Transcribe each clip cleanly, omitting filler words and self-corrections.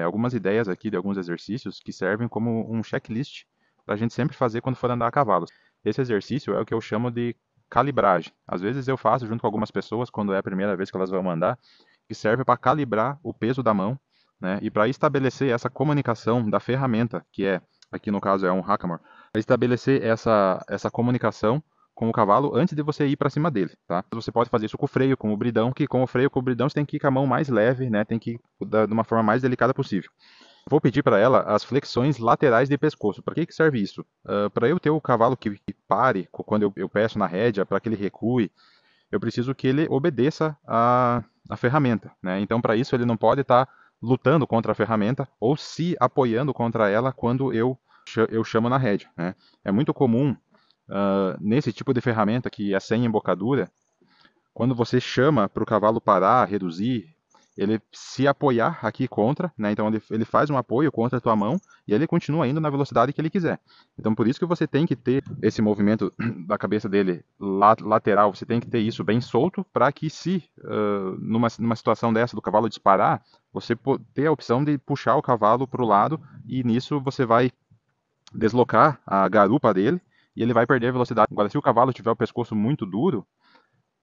algumas ideias aqui de alguns exercícios que servem como um checklist para a gente sempre fazer quando for andar a cavalo. Esse exercício é o que eu chamo de calibragem. Às vezes eu faço junto com algumas pessoas quando é a primeira vez que elas vão andar, que serve para calibrar o peso da mão, né? E para estabelecer essa comunicação da ferramenta, que é, aqui no caso é um hackamore, para estabelecer essa comunicação com o cavalo antes de você ir para cima dele, tá? Você pode fazer isso com o freio, com o bridão, que com o freio, com o bridão você tem que ir com a mão mais leve, né? Tem que ir de uma forma mais delicada possível. Vou pedir para ela as flexões laterais de pescoço. Para que serve isso? Para eu ter o cavalo que pare quando eu peço na rédea, para que ele recue, eu preciso que ele obedeça a ferramenta, né? Então, para isso, ele não pode estar lutando contra a ferramenta ou se apoiando contra ela quando eu chamo na rédea, né? É muito comum, nesse tipo de ferramenta que é sem embocadura, quando você chama para o cavalo parar, reduzir, ele se apoiar aqui contra, né? Então ele faz um apoio contra a tua mão e ele continua indo na velocidade que ele quiser. Então por isso que você tem que ter esse movimento da cabeça dele lateral, você tem que ter isso bem solto para que se numa situação dessa do cavalo disparar, você ter a opção de puxar o cavalo para o lado e nisso você vai deslocar a garupa dele e ele vai perder a velocidade. Agora se o cavalo tiver o pescoço muito duro,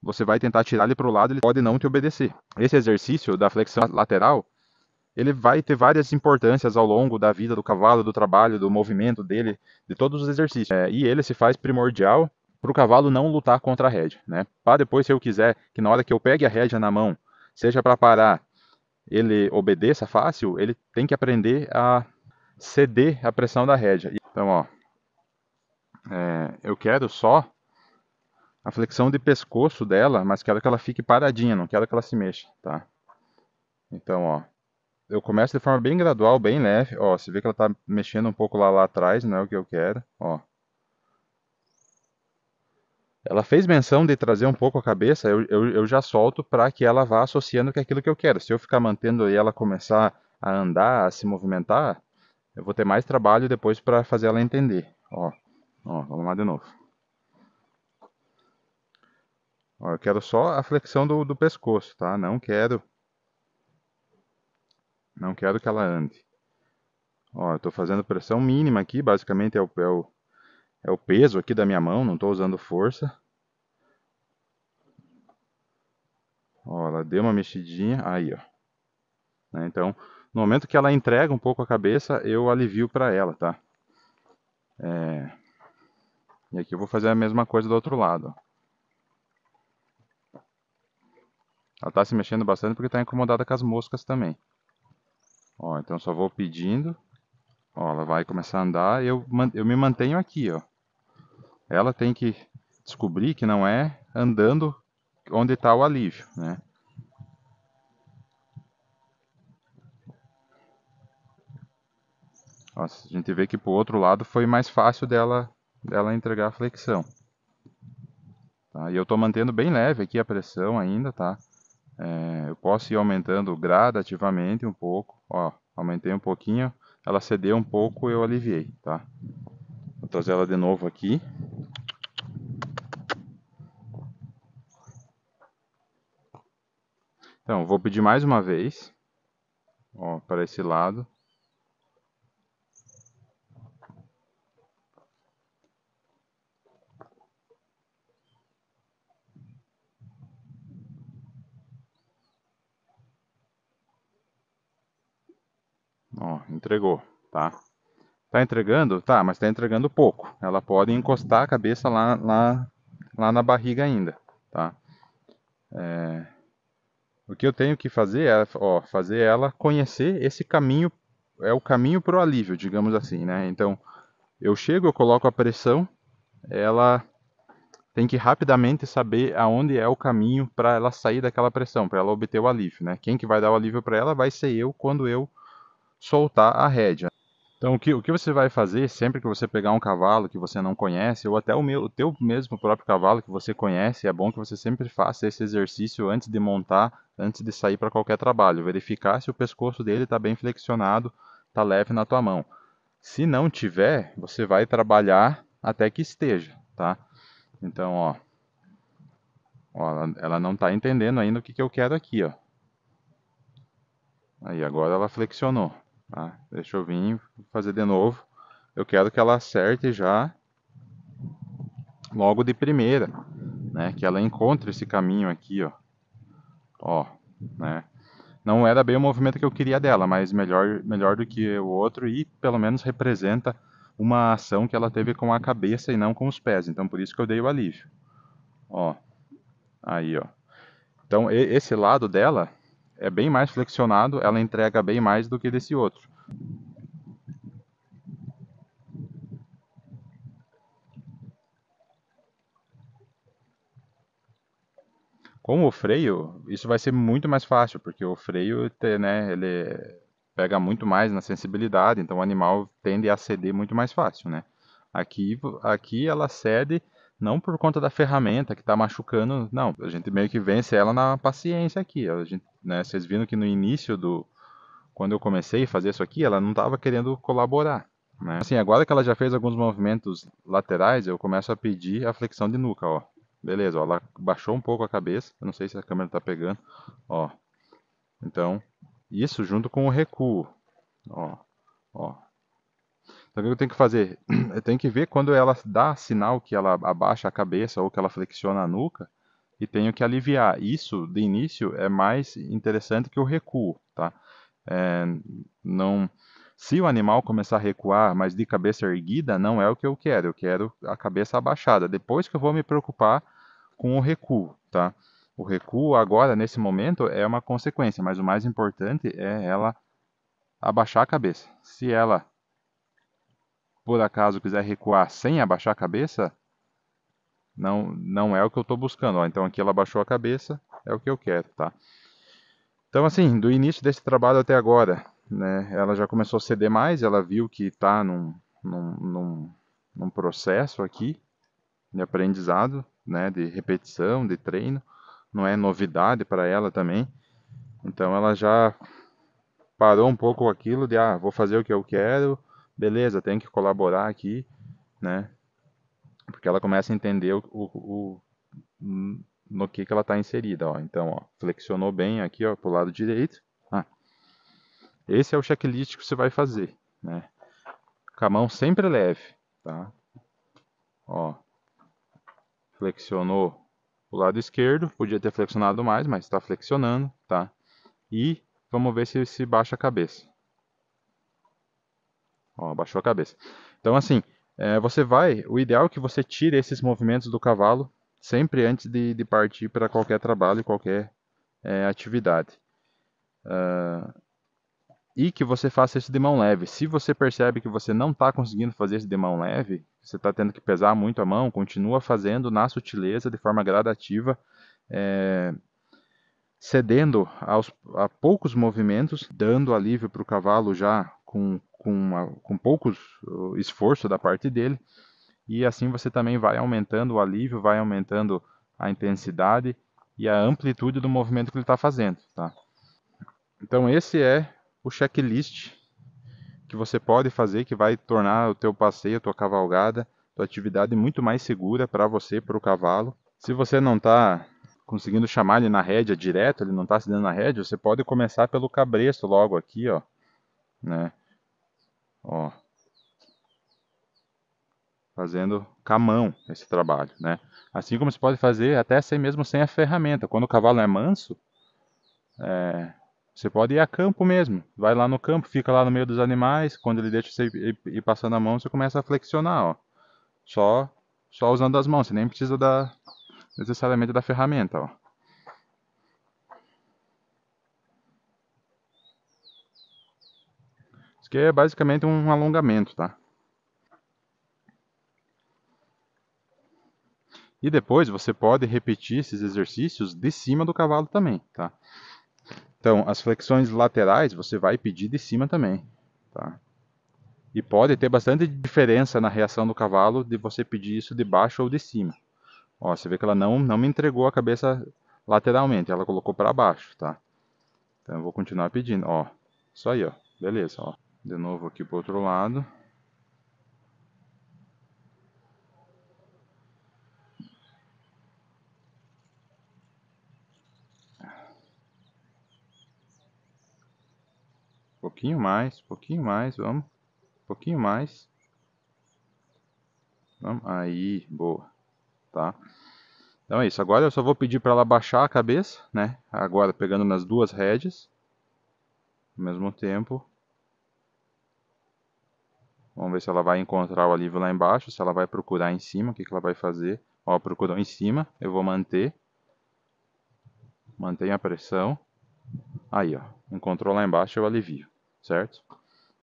você vai tentar tirar ele para o lado, ele pode não te obedecer. Esse exercício da flexão lateral, ele vai ter várias importâncias ao longo da vida do cavalo, do trabalho, do movimento dele, de todos os exercícios. E ele se faz primordial para o cavalo não lutar contra a rédea, né? Para depois, se eu quiser que na hora que eu pegue a rédea na mão, seja para parar, ele obedeça fácil, ele tem que aprender a ceder a pressão da rédea. Então, ó, eu quero só a flexão de pescoço dela, mas quero que ela fique paradinha, não quero que ela se mexa, tá? Então, ó, eu começo de forma bem gradual, bem leve. Ó, você vê que ela tá mexendo um pouco lá atrás, não é o que eu quero. Ó. Ela fez menção de trazer um pouco a cabeça, eu já solto para que ela vá associando com aquilo que eu quero. Se eu ficar mantendo e ela começar a andar, a se movimentar, eu vou ter mais trabalho depois para fazer ela entender. Ó, vamos lá de novo. Ó, eu quero só a flexão do pescoço, tá? Não quero que ela ande. Ó, eu estou fazendo pressão mínima aqui, basicamente é o peso aqui da minha mão, não estou usando força. Ó, ela deu uma mexidinha, aí, ó. Né, então, no momento que ela entrega um pouco a cabeça, eu alivio para ela, tá? E aqui eu vou fazer a mesma coisa do outro lado. Ó. Ela está se mexendo bastante porque está incomodada com as moscas também. Ó, então só vou pedindo. Ó, ela vai começar a andar e eu me mantenho aqui, ó. Ela tem que descobrir que não é andando onde está o alívio, né? Ó, a gente vê que pro outro lado foi mais fácil dela entregar a flexão. Tá? E eu estou mantendo bem leve aqui a pressão ainda, tá? Eu posso ir aumentando gradativamente um pouco. Ó, aumentei um pouquinho, ela cedeu um pouco, eu aliviei, tá? Vou trazer ela de novo aqui. Então, vou pedir mais uma vez, ó, para esse lado. Ó, entregou, tá? Tá entregando? Tá, mas tá entregando pouco. Ela pode encostar a cabeça lá na barriga ainda, tá? O que eu tenho que fazer é, ó, fazer ela conhecer esse caminho, é o caminho para o alívio, digamos assim, né? Então, eu chego, eu coloco a pressão, ela tem que rapidamente saber aonde é o caminho para ela sair daquela pressão, para ela obter o alívio, né? Quem que vai dar o alívio para ela vai ser eu quando eu soltar a rédea. Então, o que você vai fazer sempre que você pegar um cavalo que você não conhece, ou até o teu mesmo próprio cavalo que você conhece, é bom que você sempre faça esse exercício antes de montar, antes de sair para qualquer trabalho. Verificar se o pescoço dele está bem flexionado, está leve na tua mão. Se não tiver, você vai trabalhar até que esteja, tá? Então, ó ela não está entendendo ainda o que eu quero aqui, ó. Aí, agora ela flexionou, tá? Deixa eu vir fazer de novo. Eu quero que ela acerte já logo de primeira, né? Que ela encontre esse caminho aqui, ó, né? Não era bem o movimento que eu queria dela, mas melhor do que o outro e pelo menos representa uma ação que ela teve com a cabeça e não com os pés. Então por isso que eu dei o alívio. Ó, aí, ó. Então esse lado dela é bem mais flexionado, ela entrega bem mais do que desse outro. Com o freio, isso vai ser muito mais fácil, porque o freio, né, ele pega muito mais na sensibilidade, então o animal tende a ceder muito mais fácil, né? Aqui ela cede não por conta da ferramenta que está machucando, não. A gente meio que vence ela na paciência aqui. A gente, né, vocês viram que no início quando eu comecei a fazer isso aqui, ela não estava querendo colaborar, né? Assim, agora que ela já fez alguns movimentos laterais, eu começo a pedir a flexão de nuca, ó. Beleza, ó, ela baixou um pouco a cabeça, eu não sei se a câmera está pegando, ó. Então, isso junto com o recuo, ó, ó. Então, o que eu tenho que fazer? Eu tenho que ver quando ela dá sinal que ela abaixa a cabeça ou que ela flexiona a nuca e tenho que aliviar. Isso, de início, é mais interessante que o recuo, tá? É, não, se o animal começar a recuar, mas de cabeça erguida, não é o que eu quero. Eu quero a cabeça abaixada. Depois que eu vou me preocupar com o recuo, tá? O recuo agora, nesse momento, é uma consequência, mas o mais importante é ela abaixar a cabeça. Se ela, por acaso, quiser recuar sem abaixar a cabeça, não é o que eu estou buscando. Ó. Então aqui ela abaixou a cabeça, é o que eu quero, tá? Então, assim, do início desse trabalho até agora, né, ela já começou a ceder mais, ela viu que está num, num, num processo aqui de aprendizado, né, de repetição, de treino, não é novidade para ela também, então ela já parou um pouco aquilo de, vou fazer o que eu quero, beleza, tem que colaborar aqui, né, porque ela começa a entender no que ela está inserida, ó. Então, ó, flexionou bem aqui, ó, pro lado direito, esse é o checklist que você vai fazer, né? Com a mão sempre leve, tá? Ó, flexionou o lado esquerdo, podia ter flexionado mais, mas está flexionando, tá? E vamos ver se baixa a cabeça. Ó, baixou a cabeça. Então, assim, o ideal é que você tire esses movimentos do cavalo sempre antes de partir para qualquer trabalho, qualquer atividade. E que você faça isso de mão leve. Se você percebe que você não está conseguindo fazer isso de mão leve, você está tendo que pesar muito a mão, continua fazendo na sutileza, de forma gradativa, é, cedendo a poucos movimentos, dando alívio para o cavalo já com poucos esforço da parte dele, e assim você também vai aumentando o alívio, vai aumentando a intensidade e a amplitude do movimento que ele está fazendo. Tá? Então esse é o checklist que você pode fazer que vai tornar o teu passeio, a tua cavalgada, tua atividade muito mais segura para você, para o cavalo. Se você não está conseguindo chamar ele na rédea direto, ele não está se dando na rédea, você pode começar pelo cabresto logo aqui, ó, né? Ó, fazendo com a mão esse trabalho, né? Assim como você pode fazer até sem mesmo sem a ferramenta. Quando o cavalo é manso, você pode ir a campo mesmo. Vai lá no campo, fica lá no meio dos animais. Quando ele deixa você ir passando a mão, você começa a flexionar, ó. Só, só usando as mãos, você nem precisa necessariamente da ferramenta, ó. Isso aqui é basicamente um alongamento, tá? E depois você pode repetir esses exercícios de cima do cavalo também, tá? Então, as flexões laterais você vai pedir de cima também, tá? E pode ter bastante diferença na reação do cavalo de você pedir isso de baixo ou de cima. Ó, você vê que ela não me entregou a cabeça lateralmente, ela colocou para baixo, tá? Então eu vou continuar pedindo, ó. Isso aí, ó. Beleza, ó. De novo aqui pro outro lado. pouquinho mais, vamos. Um pouquinho mais. Vamos. Aí, boa. Tá? Então é isso. Agora eu só vou pedir para ela baixar a cabeça, né? Agora pegando nas duas rédeas. Ao mesmo tempo. Vamos ver se ela vai encontrar o alívio lá embaixo, se ela vai procurar em cima, o que ela vai fazer. Ó, procurou em cima, eu vou manter. Mantenha a pressão. Aí, ó. Encontrou lá embaixo, eu alivio. Certo?